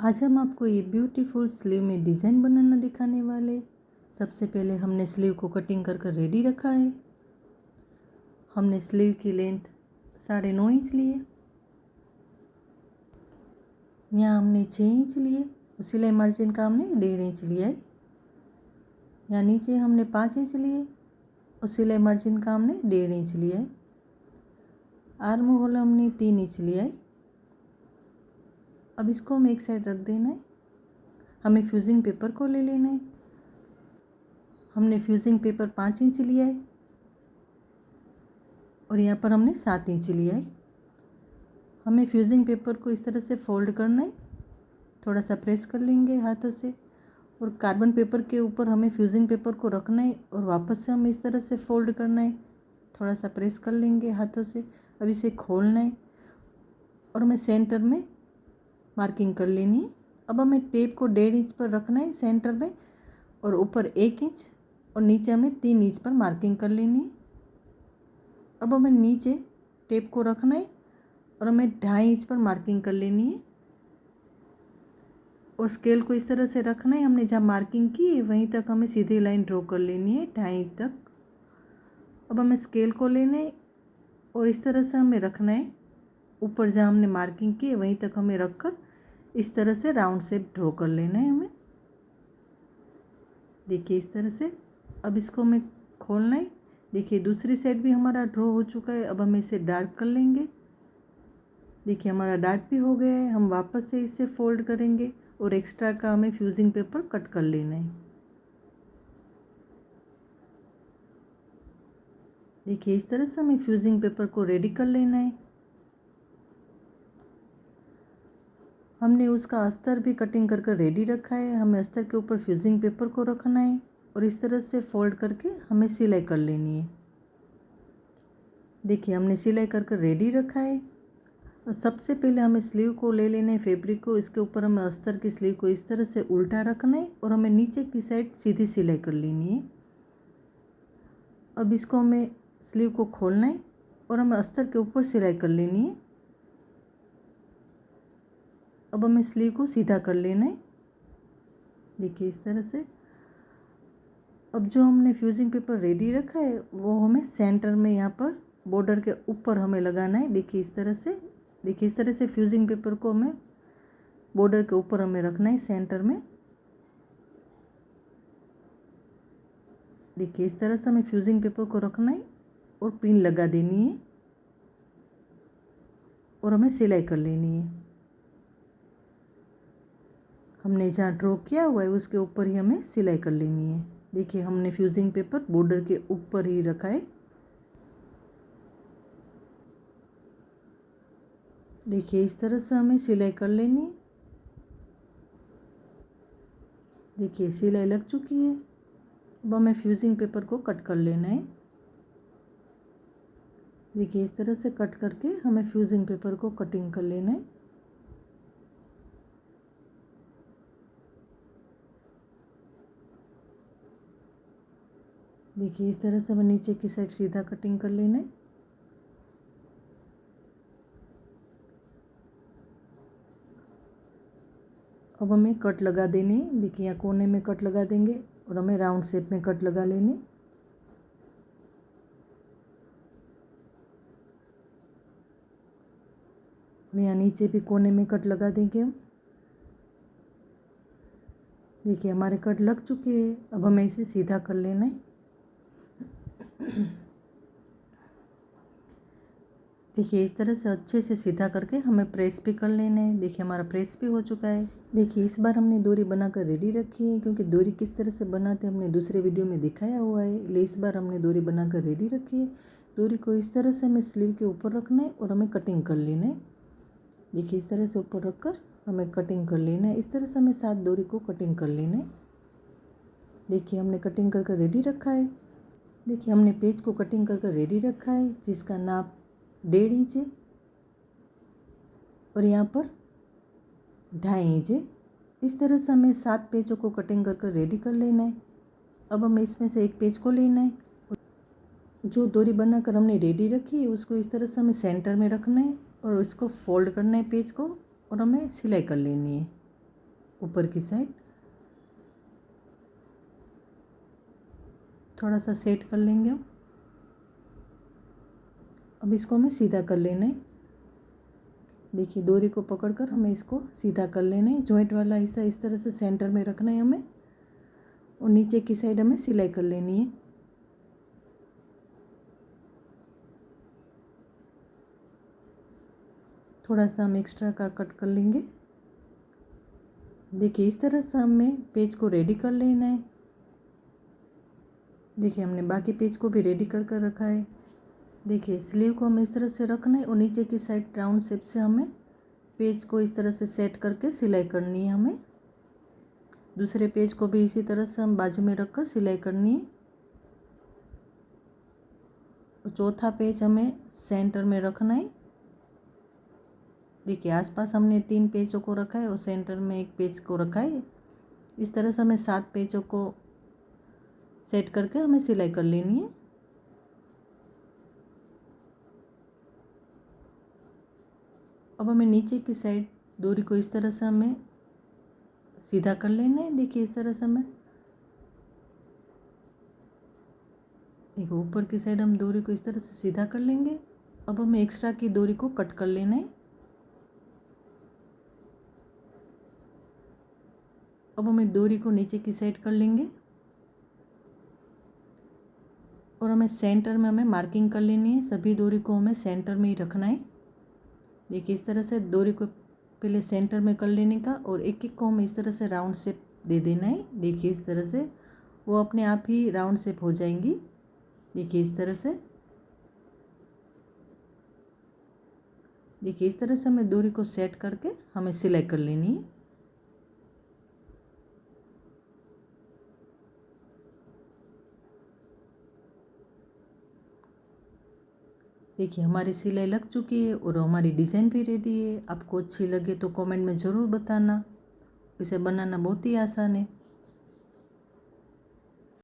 आज हम आपको ये ब्यूटीफुल स्लीव में डिज़ाइन बनाना दिखाने वाले। सबसे पहले हमने स्लीव को कटिंग कर रेडी रखा है। हमने स्लीव की लेंथ 9.5 इंच ली है। यहाँ हमने 6 इंच लिए, सिलाई मार्जिन का हमने 1.5 इंच लिया है। यहाँ नीचे हमने 5 इंच लिए और सिलाई मार्जिन का हमने 1.5 इंच लिया है। आर्म होल हमने 3 इंच लिया है। अब इसको हम एक साइड रख देना है। हमें फ्यूजिंग पेपर को ले लेना है। हमने फ्यूजिंग पेपर 5 इंच लिया है और यहाँ पर हमने 7 इंच लिया है। हमें फ्यूजिंग पेपर को इस तरह से फोल्ड करना है, थोड़ा सा प्रेस कर लेंगे हाथों से और कार्बन पेपर के ऊपर हमें फ्यूजिंग पेपर को रखना है और वापस से हमें इस तरह से फोल्ड करना है, थोड़ा सा प्रेस कर लेंगे हाथों से। अब इसे खोलना है और हमें सेंटर में मार्किंग कर लेनी है। अब हमें टेप को 1.5 इंच पर रखना है सेंटर में और ऊपर 1 इंच और नीचे हमें 3 इंच पर मार्किंग कर लेनी है। अब हमें नीचे टेप को रखना है और हमें 2.5 इंच पर मार्किंग कर लेनी है और स्केल को इस तरह से रखना है। हमने जहाँ मार्किंग की है वहीं तक हमें सीधी लाइन ड्रॉ कर लेनी है, 2.5 इंच तक। अब हमें स्केल को लेना है और इस तरह से हमें रखना है, ऊपर जहाँ हमने मार्किंग की है वहीं तक हमें रखकर इस तरह से राउंड शेप ड्रॉ कर लेना है हमें। देखिए इस तरह से। अब इसको हमें खोलना है। देखिए दूसरी साइड भी हमारा ड्रॉ हो चुका है। अब हम इसे डार्क कर लेंगे। देखिए हमारा डार्क भी हो गया है। हम वापस से इसे फोल्ड करेंगे और एक्स्ट्रा का हमें फ्यूजिंग पेपर कट कर लेना है। देखिए इस तरह से हमें फ्यूजिंग पेपर को रेडी कर लेना है। हमने उसका अस्तर भी कटिंग कर रेडी रखा है। हमें अस्तर के ऊपर फ्यूजिंग पेपर को रखना है और इस तरह से फोल्ड करके हमें सिलाई कर लेनी है। देखिए हमने सिलाई कर रेडी रखा है। और सबसे पहले हमें स्लीव को ले लेना है, फैब्रिक को। इसके ऊपर हमें अस्तर की स्लीव को इस तरह से उल्टा रखना है और हमें नीचे की साइड सीधी सिलाई कर लेनी है। अब इसको हमें स्लीव को खोलना है और हमें अस्तर के ऊपर सिलाई कर लेनी है। अब हमें स्लीव को सीधा कर लेना है। देखिए इस तरह से। अब जो हमने फ्यूजिंग पेपर रेडी रखा है वो हमें सेंटर में यहाँ पर बॉर्डर के ऊपर हमें लगाना है। देखिए इस तरह से। देखिए इस तरह से फ्यूजिंग पेपर को हमें बॉर्डर के ऊपर हमें रखना है सेंटर में। देखिए इस तरह से हमें फ्यूजिंग पेपर को रखना है और पिन लगा देनी है और हमें सिलाई कर लेनी है। हमने जहाँ ड्रॉ किया हुआ है उसके ऊपर ही हमें सिलाई कर लेनी है। देखिए हमने फ्यूजिंग पेपर बॉर्डर के ऊपर ही रखा है। देखिए इस तरह से हमें सिलाई कर लेनी है। देखिए सिलाई लग चुकी है। अब हमें फ्यूजिंग पेपर को कट कर लेना है। देखिए इस तरह से कट करके हमें फ्यूजिंग पेपर को कटिंग कर लेना है। देखिए इस तरह से हमें नीचे की साइड सीधा कटिंग कर लेना है। अब हमें कट लगा देने हैं। देखिए यहाँ कोने में कट लगा देंगे और हमें राउंड शेप में कट लगा लेने। यहाँ नीचे भी कोने में कट लगा देंगे हम। देखिए हमारे कट लग चुके हैं। अब हमें इसे सीधा कर लेना है। देखिए इस तरह से अच्छे से सीधा करके हमें प्रेस भी कर लेना है। देखिए हमारा प्रेस भी हो चुका है। देखिए इस बार हमने डोरी बनाकर रेडी रखी है, क्योंकि डोरी किस तरह से बनाते हमने दूसरे वीडियो में दिखाया हुआ है, इसलिए इस बार हमने डोरी बनाकर रेडी रखी है। डोरी को इस तरह से हमें स्लीव के ऊपर रखना है और हमें कटिंग कर लेना है। देखिए इस तरह से ऊपर रख कर हमें कटिंग कर लेना है। इस तरह से हमें 7 डोरी को कटिंग कर लेना है। देखिए हमने कटिंग कर रेडी रखा है। देखिए हमने पेज को कटिंग कर रेडी रखा है, जिसका नाप 1.5 इंच है और यहाँ पर 2.5 इंच है। इस तरह से हमें 7 पेजों को कटिंग कर रेडी कर लेना है। अब हमें इसमें से एक पेज को लेना है। जो डोरी बनाकर हमने रेडी रखी है उसको इस तरह से हमें सेंटर में रखना है और इसको फोल्ड करना है पेज को और हमें सिलाई कर लेनी है। ऊपर की साइड थोड़ा सा सेट कर लेंगे हम। अब इसको हमें सीधा कर लेना है। देखिए डोरी को पकड़कर हमें इसको सीधा कर लेना है। जॉइंट वाला हिस्सा इस तरह से सेंटर में रखना है हमें, और नीचे की साइड हमें सिलाई कर लेनी है। थोड़ा सा हम एक्स्ट्रा का कट कर लेंगे। देखिए इस तरह से हमें पेज को रेडी कर लेना है। देखिए हमने बाकी पेज को भी रेडी कर कर रखा है। देखिए स्लीव को हमें इस तरह से रखना है और नीचे की साइड राउंड शेप से हमें पेज को इस तरह से सेट करके सिलाई करनी है। हमें दूसरे पेज को भी इसी तरह से हम बाजू में रखकर सिलाई करनी है। और चौथा पेज हमें सेंटर में रखना है। देखिए आसपास हमने 3 पेजों को रखा है और सेंटर में एक पेज को रखा है। इस तरह से हमें 7 पेजों को सेट करके हमें सिलाई कर लेनी है। अब हमें नीचे की साइड डोरी को इस तरह से हमें सीधा कर लेना है। देखिए इस तरह से हमें देखो ऊपर की साइड हम डोरी को इस तरह से सीधा कर लेंगे। अब हमें एक्स्ट्रा की डोरी को कट कर लेना है। अब हमें डोरी को नीचे की साइड कर लेंगे और हमें सेंटर में हमें मार्किंग कर लेनी है। सभी डोरी को हमें सेंटर में ही रखना है। देखिए इस तरह से डोरी को पहले सेंटर में कर लेने का और एक एक को हमें इस तरह से राउंड शेप दे देना है। देखिए इस तरह से वो अपने आप ही राउंड शेप हो जाएंगी। देखिए इस तरह से, देखिए इस तरह से हमें डोरी को सेट करके हमें सिलाई कर लेनी है। देखिए हमारी सिलाई लग चुकी है और हमारी डिज़ाइन भी रेडी है। आपको अच्छी लगे तो कमेंट में ज़रूर बताना। इसे बनाना बहुत ही आसान है।